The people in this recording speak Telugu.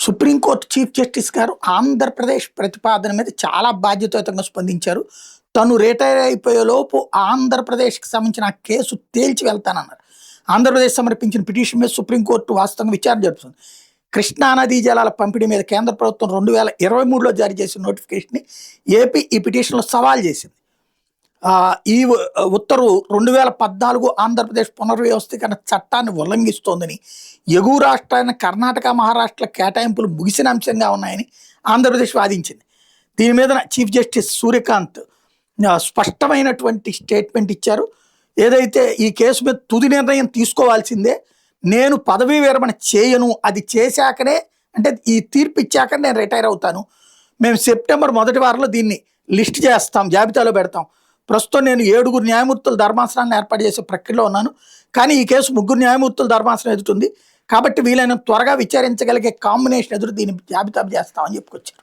సుప్రీంకోర్టు చీఫ్ జస్టిస్ గారు ఆంధ్రప్రదేశ్ ప్రతిపాదన మీద చాలా బాధ్యతాయుతంగా స్పందించారు. తను రిటైర్ అయిపోయేలోపు ఆంధ్రప్రదేశ్‌కి సంబంధించిన ఆ కేసు తేల్చి వెళ్తానన్నారు. ఆంధ్రప్రదేశ్ సమర్పించిన పిటిషన్ మీద సుప్రీంకోర్టు వాస్తవంగా విచారణ జరుపుతుంది. కృష్ణా నదీ జలాల పంపిణీ మీద కేంద్ర ప్రభుత్వం 2023లో జారీ చేసిన నోటిఫికేషన్‌ని ఏపీ ఈ పిటిషన్‌లో సవాల్ చేసింది. ఈ ఉత్తర్వు 2014 ఆంధ్రప్రదేశ్ పునర్వ్యవస్థీకరణ చట్టాన్ని ఉల్లంఘిస్తోందని, ఎగువ రాష్ట్రాన్ని కర్ణాటక, మహారాష్ట్రల కేటాయింపులు ముగిసిన అంశంగా ఉన్నాయని ఆంధ్రప్రదేశ్ వాదించింది. దీని మీద చీఫ్ జస్టిస్ సూర్యకాంత్ స్పష్టమైనటువంటి స్టేట్మెంట్ ఇచ్చారు. ఏదైతే ఈ కేసు మీద తుది నిర్ణయం తీసుకోవాల్సిందే, నేను పదవీ విరమణ చేయను, అది చేశాకనే అంటే ఈ తీర్పు ఇచ్చాక నేను రిటైర్ అవుతాను. మేము సెప్టెంబర్ మొదటి వారంలో దీన్ని లిస్ట్ చేస్తాం, జాబితాలో పెడతాం. ప్రస్తుతం నేను 7 న్యాయమూర్తుల ధర్మాసనాన్ని ఏర్పాటు చేసే ప్రక్రియలో ఉన్నాను. కానీ ఈ కేసు 3 న్యాయమూర్తుల ధర్మాసనం ఎదుగుతుంది. కాబట్టి వీలైనంత త్వరగా విచారించగలిగే కాంబినేషన్ ఎదురు దీన్ని జాబితా చేస్తామని చెప్పుకొచ్చారు.